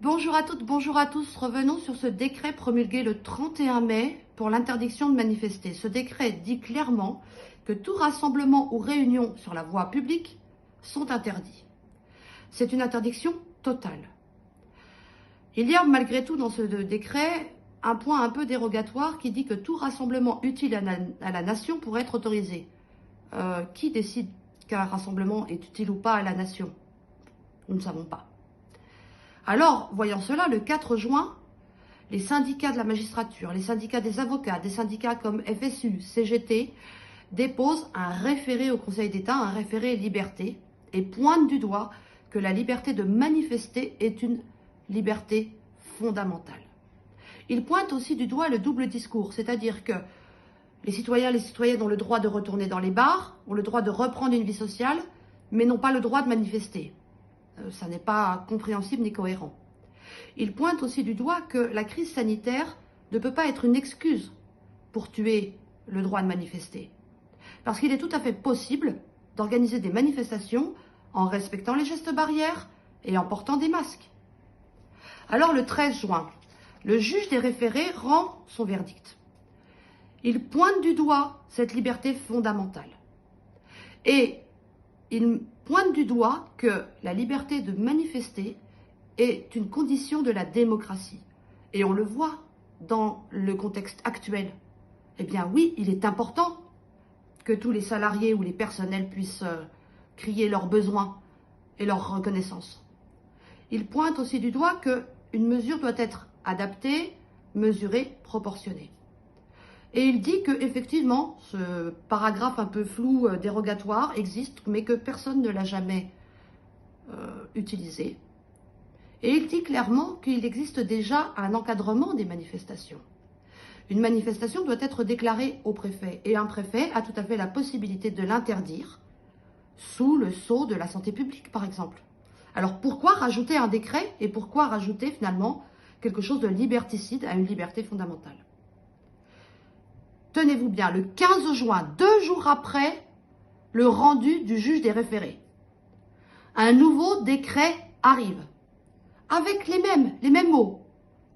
Bonjour à toutes, bonjour à tous. Revenons sur ce décret promulgué le 31 mai pour l'interdiction de manifester. Ce décret dit clairement que tout rassemblement ou réunion sur la voie publique sont interdits. C'est une interdiction totale. Il y a malgré tout dans ce décret un point un peu dérogatoire qui dit que tout rassemblement utile à la nation pourrait être autorisé. Qui décide qu'un rassemblement est utile ou pas à la nation? Nous ne savons pas. Alors, voyant cela, le 4 juin, les syndicats de la magistrature, les syndicats des avocats, des syndicats comme FSU, CGT, déposent un référé au Conseil d'État, un référé liberté, et pointent du doigt que la liberté de manifester est une liberté fondamentale. Ils pointent aussi du doigt le double discours, c'est-à-dire que les citoyennes ont le droit de retourner dans les bars, ont le droit de reprendre une vie sociale, mais n'ont pas le droit de manifester. Ça n'est pas compréhensible ni cohérent. Il pointe aussi du doigt que la crise sanitaire ne peut pas être une excuse pour tuer le droit de manifester. Parce qu'il est tout à fait possible d'organiser des manifestations en respectant les gestes barrières et en portant des masques. Alors le 13 juin, le juge des référés rend son verdict. Il pointe du doigt cette liberté fondamentale. Et il pointe du doigt que la liberté de manifester est une condition de la démocratie. Et on le voit dans le contexte actuel. Eh bien oui, il est important que tous les salariés ou les personnels puissent crier leurs besoins et leur reconnaissance. Il pointe aussi du doigt qu'une mesure doit être adaptée, mesurée, proportionnée. Et il dit qu'effectivement, ce paragraphe un peu flou, dérogatoire, existe, mais que personne ne l'a jamais utilisé. Et il dit clairement qu'il existe déjà un encadrement des manifestations. Une manifestation doit être déclarée au préfet, et un préfet a tout à fait la possibilité de l'interdire sous le sceau de la santé publique, par exemple. Alors pourquoi rajouter un décret et pourquoi rajouter finalement quelque chose de liberticide à une liberté fondamentale? Tenez-vous bien, le 15 juin, 2 jours après le rendu du juge des référés, un nouveau décret arrive, avec les mêmes mots.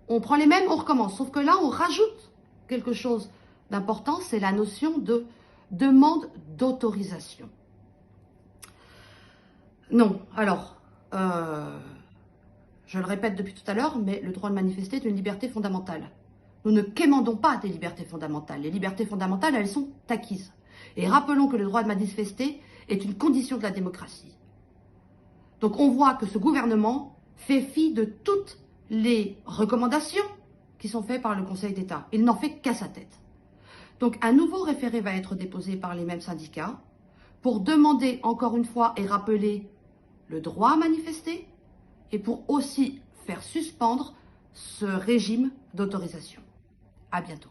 On prend les mêmes, on recommence, sauf que là, on rajoute quelque chose d'important, c'est la notion de demande d'autorisation. Non, alors, je le répète depuis tout à l'heure, mais le droit de manifester est une liberté fondamentale. Nous ne quémandons pas des libertés fondamentales. Les libertés fondamentales, elles sont acquises. Et rappelons que le droit de manifester est une condition de la démocratie. Donc on voit que ce gouvernement fait fi de toutes les recommandations qui sont faites par le Conseil d'État. Il n'en fait qu'à sa tête. Donc un nouveau référé va être déposé par les mêmes syndicats pour demander encore une fois et rappeler le droit à manifester et pour aussi faire suspendre ce régime d'autorisation. À bientôt.